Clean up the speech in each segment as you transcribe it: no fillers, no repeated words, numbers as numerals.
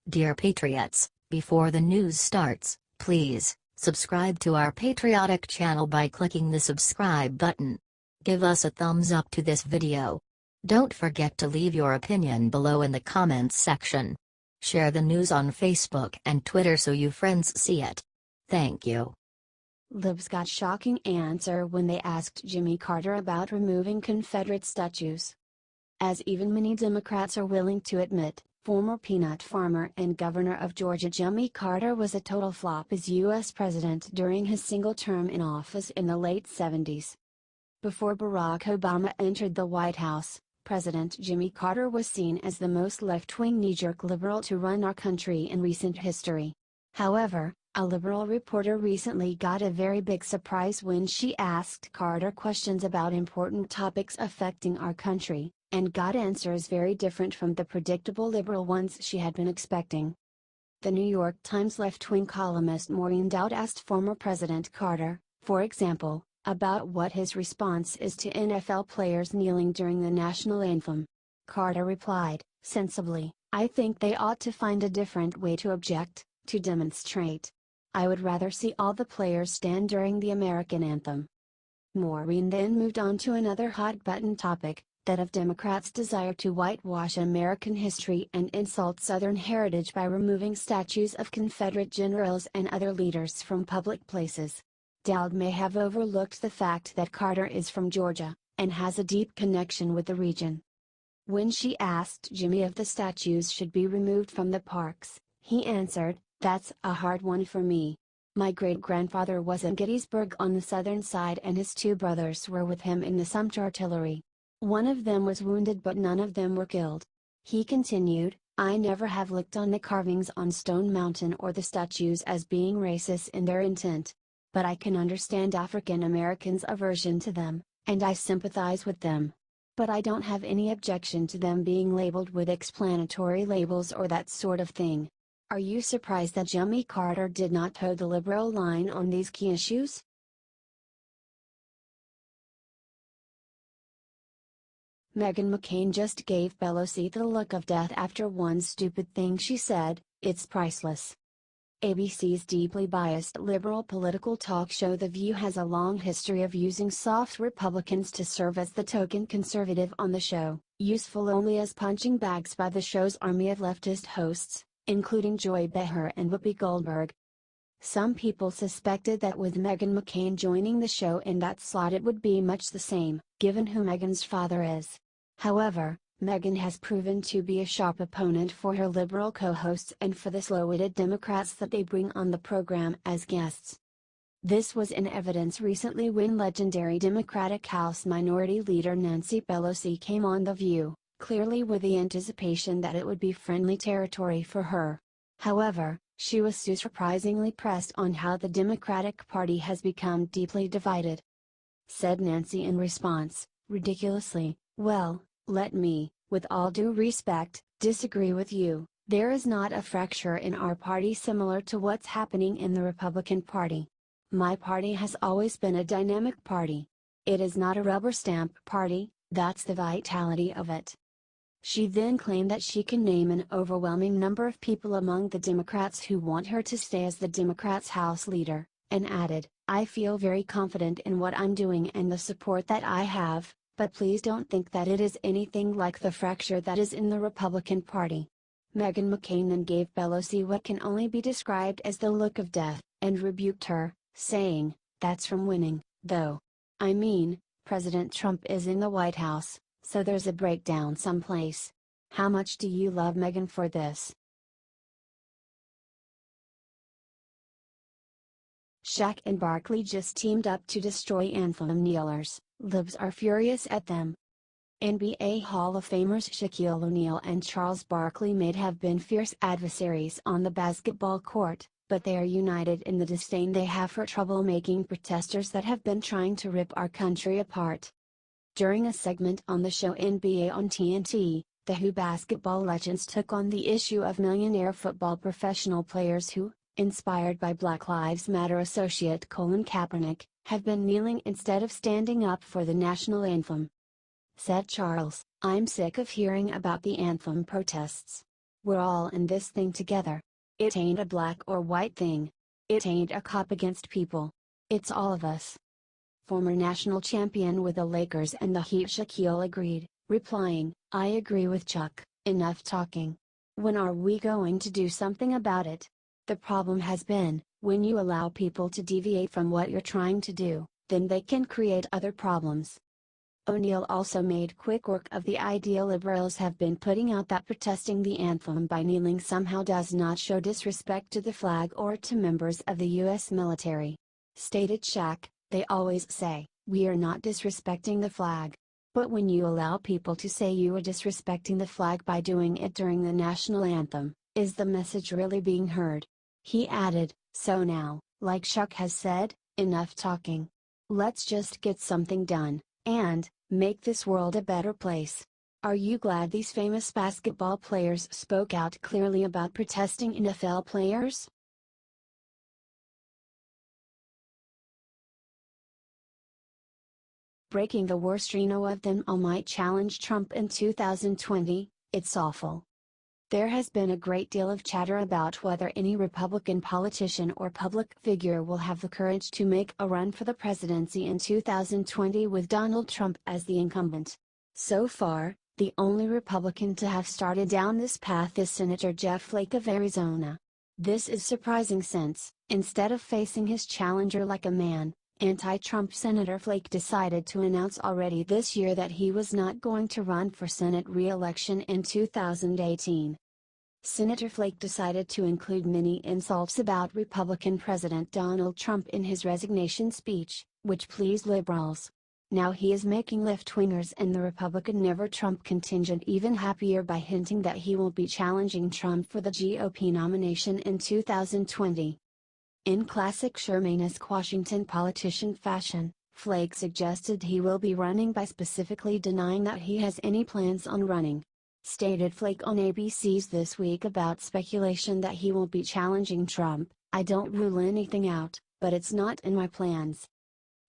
Dear Patriots, before the news starts, please subscribe to our patriotic channel by clicking the subscribe button. Give us a thumbs up to this video. Don't forget to leave your opinion below in the comments section. Share the news on Facebook and Twitter so you friends see it. Thank you. Libs got shocking answer when they asked Jimmy Carter about removing Confederate statues. As even many Democrats are willing to admit, former peanut farmer and governor of Georgia Jimmy Carter was a total flop as U.S. president during his single term in office in the late 70s. Before Barack Obama entered the White House, President Jimmy Carter was seen as the most left-wing knee-jerk liberal to run our country in recent history. However, a liberal reporter recently got a very big surprise when she asked Carter questions about important topics affecting our country, and got answers very different from the predictable liberal ones she had been expecting. The New York Times left-wing columnist Maureen Dowd asked former President Carter, for example, about what his response is to NFL players kneeling during the national anthem. Carter replied, "Sensibly, I think they ought to find a different way to object, to demonstrate. I would rather see all the players stand during the American anthem." Maureen then moved on to another hot-button topic, that of Democrats' desire to whitewash American history and insult Southern heritage by removing statues of Confederate generals and other leaders from public places. Dowd may have overlooked the fact that Carter is from Georgia, and has a deep connection with the region. When she asked Jimmy if the statues should be removed from the parks, he answered, "That's a hard one for me. My great-grandfather was in Gettysburg on the southern side and his two brothers were with him in the Sumter artillery. One of them was wounded but none of them were killed." He continued, "I never have looked on the carvings on Stone Mountain or the statues as being racist in their intent. But I can understand African Americans' aversion to them, and I sympathize with them. But I don't have any objection to them being labeled with explanatory labels or that sort of thing." Are you surprised that Jimmy Carter did not toe the liberal line on these key issues? Meghan McCain just gave Pelosi the look of death after one stupid thing she said. It's priceless. ABC's deeply biased liberal political talk show The View has a long history of using soft Republicans to serve as the token conservative on the show, useful only as punching bags by the show's army of leftist hosts, including Joy Behar and Whoopi Goldberg. Some people suspected that with Meghan McCain joining the show in that slot it would be much the same, given who Meghan's father is. However, Meghan has proven to be a sharp opponent for her liberal co-hosts and for the slow-witted Democrats that they bring on the program as guests. This was in evidence recently when legendary Democratic House Minority Leader Nancy Pelosi came on The View, clearly with the anticipation that it would be friendly territory for her. However, she was so surprisingly pressed on how the Democratic Party has become deeply divided. Said Nancy in response, ridiculously, "Well, let me, with all due respect, disagree with you. There is not a fracture in our party similar to what's happening in the Republican Party. My party has always been a dynamic party. It is not a rubber stamp party, that's the vitality of it." She then claimed that she can name an overwhelming number of people among the Democrats who want her to stay as the Democrats' House leader, and added, "I feel very confident in what I'm doing and the support that I have, but please don't think that it is anything like the fracture that is in the Republican Party." Meghan McCain then gave Pelosi what can only be described as the look of death, and rebuked her, saying, "That's from winning, though. I mean, President Trump is in the White House, so there's a breakdown someplace. How much do you love Meghan for this?" Shaq and Barkley just teamed up to destroy Anthem kneelers. Libs are furious at them. NBA Hall of Famers Shaquille O'Neal and Charles Barkley may have been fierce adversaries on the basketball court, but they are united in the disdain they have for troublemaking protesters that have been trying to rip our country apart. During a segment on the show NBA on TNT, the Who basketball legends took on the issue of millionaire football professional players who, inspired by Black Lives Matter associate Colin Kaepernick, have been kneeling instead of standing up for the national anthem. Said Charles, "I'm sick of hearing about the anthem protests. We're all in this thing together. It ain't a black or white thing. It ain't a cop against people. It's all of us. Former national champion with the Lakers and the Heat Shaquille agreed, replying, "I agree with Chuck, enough talking. When are we going to do something about it? The problem has been, when you allow people to deviate from what you're trying to do, then they can create other problems." O'Neill also made quick work of the idea liberals have been putting out that protesting the anthem by kneeling somehow does not show disrespect to the flag or to members of the U.S. military. Stated Shaq, "They always say, we are not disrespecting the flag. But when you allow people to say you are disrespecting the flag by doing it during the national anthem, is the message really being heard?" He added, "So now, like Shaq has said, enough talking. Let's just get something done, and make this world a better place." Are you glad these famous basketball players spoke out clearly about protesting NFL players? Breaking the worst, Reno of them all might challenge Trump in 2020, it's awful. There has been a great deal of chatter about whether any Republican politician or public figure will have the courage to make a run for the presidency in 2020 with Donald Trump as the incumbent. So far, the only Republican to have started down this path is Senator Jeff Flake of Arizona. This is surprising since, instead of facing his challenger like a man, anti-Trump Senator Flake decided to announce already this year that he was not going to run for Senate re-election in 2018. Senator Flake decided to include many insults about Republican President Donald Trump in his resignation speech, which pleased liberals. Now he is making left-wingers and the Republican Never Trump contingent even happier by hinting that he will be challenging Trump for the GOP nomination in 2020. In classic Shermanesque Washington politician fashion, Flake suggested he will be running by specifically denying that he has any plans on running. Stated Flake on ABC's This Week about speculation that he will be challenging Trump, "I don't rule anything out, but it's not in my plans."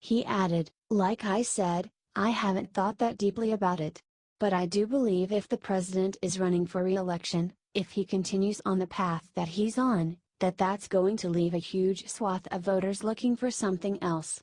He added, "Like I said, I haven't thought that deeply about it. But I do believe if the president is running for re-election, if he continues on the path that he's on, that's going to leave a huge swath of voters looking for something else."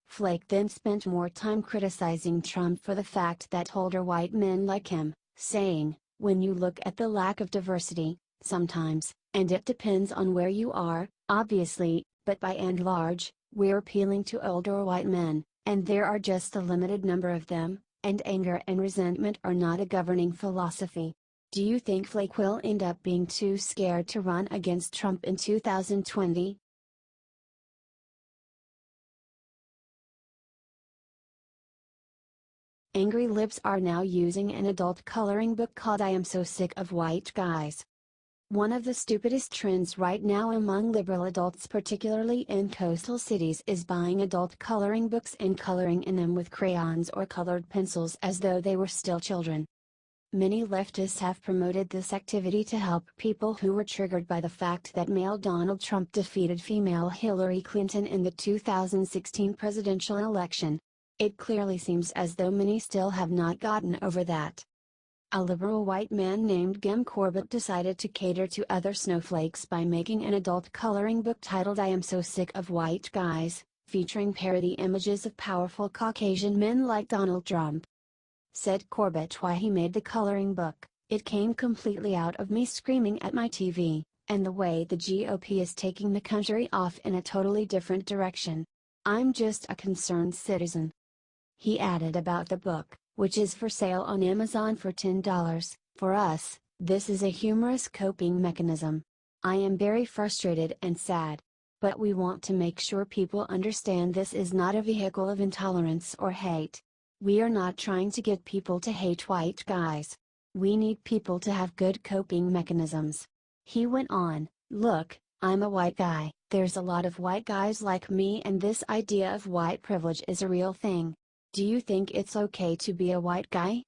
Flake then spent more time criticizing Trump for the fact that older white men like him, saying, "When you look at the lack of diversity, sometimes, and it depends on where you are, obviously, but by and large, we're appealing to older white men, and there are just a limited number of them, and anger and resentment are not a governing philosophy." Do you think Flake will end up being too scared to run against Trump in 2020? Angry libs are now using an adult coloring book called "I Am So Sick of White Guys." One of the stupidest trends right now among liberal adults, particularly in coastal cities, is buying adult coloring books and coloring in them with crayons or colored pencils as though they were still children. Many leftists have promoted this activity to help people who were triggered by the fact that male Donald Trump defeated female Hillary Clinton in the 2016 presidential election. It clearly seems as though many still have not gotten over that. A liberal white man named Gem Corbett decided to cater to other snowflakes by making an adult coloring book titled "I Am So Sick of White Guys," featuring parody images of powerful Caucasian men like Donald Trump. Said Corbett why he made the coloring book, "It came completely out of me screaming at my TV, and the way the GOP is taking the country off in a totally different direction. I'm just a concerned citizen." He added about the book, which is for sale on Amazon for $10, "For us, this is a humorous coping mechanism. I am very frustrated and sad. But we want to make sure people understand this is not a vehicle of intolerance or hate. We are not trying to get people to hate white guys. We need people to have good coping mechanisms." He went on, "Look, I'm a white guy, there's a lot of white guys like me, and this idea of white privilege is a real thing. Do you think it's okay to be a white guy?"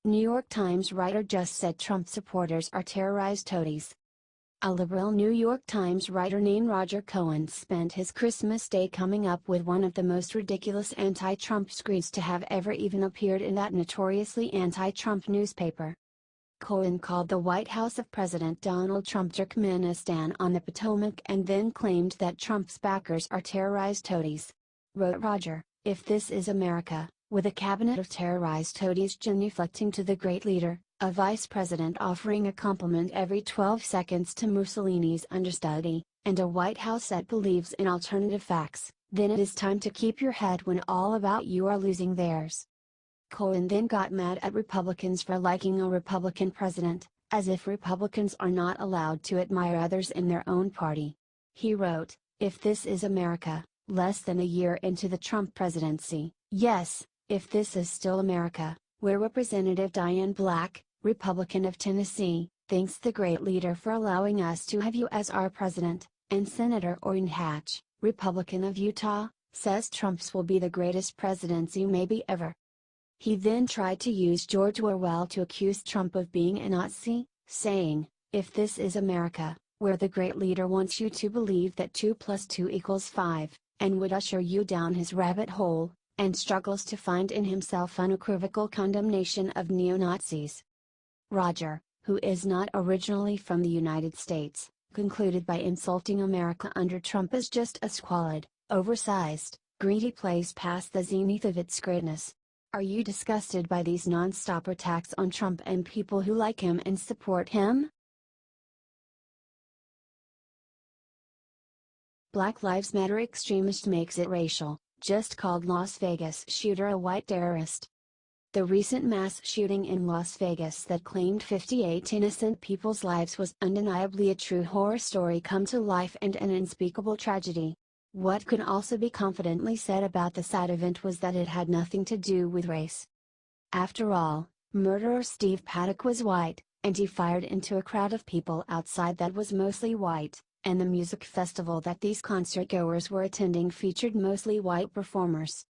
New York Times writer just said Trump supporters are terrorized toadies. A liberal New York Times writer named Roger Cohen spent his Christmas Day coming up with one of the most ridiculous anti-Trump screeds to have ever even appeared in that notoriously anti-Trump newspaper. Cohen called the White House of President Donald Trump Turkmenistan on the Potomac and then claimed that Trump's backers are terrorized toadies. Wrote Roger, "If this is America, with a cabinet of terrorized toadies genuflecting to the great leader, a vice president offering a compliment every 12 seconds to Mussolini's understudy, and a White House that believes in alternative facts, then it is time to keep your head when all about you are losing theirs." Cohen then got mad at Republicans for liking a Republican president, as if Republicans are not allowed to admire others in their own party. He wrote, "If this is America, less than a year into the Trump presidency, yes, if this is still America, where Representative Diane Black, Republican of Tennessee, thanks the great leader for allowing us to have you as our president, and Senator Orrin Hatch, Republican of Utah, says Trump's will be the greatest presidency maybe ever." He then tried to use George Orwell to accuse Trump of being a Nazi, saying, "If this is America, where the great leader wants you to believe that 2 + 2 = 5, and would usher you down his rabbit hole, and struggles to find in himself unequivocal condemnation of neo-Nazis." Roger, who is not originally from the United States, concluded by insulting America under Trump as just a squalid, oversized, greedy place past the zenith of its greatness. Are you disgusted by these non-stop attacks on Trump and people who like him and support him? Black Lives Matter extremist makes it racial, just called Las Vegas shooter a white terrorist. The recent mass shooting in Las Vegas that claimed 58 innocent people's lives was undeniably a true horror story come to life and an unspeakable tragedy. What could also be confidently said about the sad event was that it had nothing to do with race. After all, murderer Steve Paddock was white, and he fired into a crowd of people outside that was mostly white, and the music festival that these concertgoers were attending featured mostly white performers.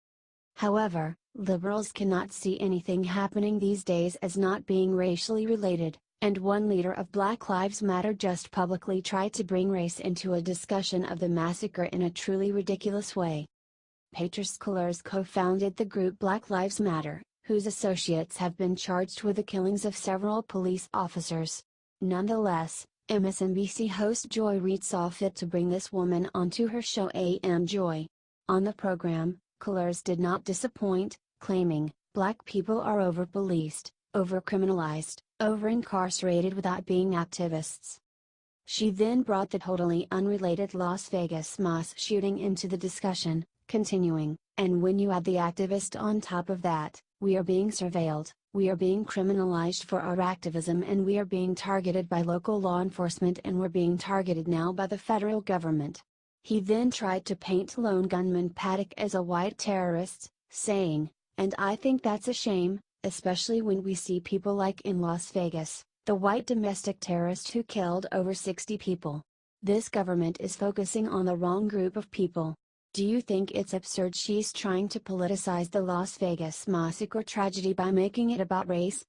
However, liberals cannot see anything happening these days as not being racially related, and one leader of Black Lives Matter just publicly tried to bring race into a discussion of the massacre in a truly ridiculous way. Petrus Colors co-founded the group Black Lives Matter, whose associates have been charged with the killings of several police officers. Nonetheless, MSNBC host Joy Reid saw fit to bring this woman onto her show AM Joy. On the program, Colors did not disappoint, claiming, "Black people are over-policed, over-criminalized, over-incarcerated without being activists." She then brought the totally unrelated Las Vegas mass shooting into the discussion, continuing, "And when you add the activist on top of that, we are being surveilled, we are being criminalized for our activism, and we are being targeted by local law enforcement, and we're being targeted now by the federal government." He then tried to paint lone gunman Paddock as a white terrorist, saying, "And I think that's a shame, especially when we see people like in Las Vegas, the white domestic terrorist who killed over 60 people. This government is focusing on the wrong group of people. Do you think it's absurd she's trying to politicize the Las Vegas massacre tragedy by making it about race,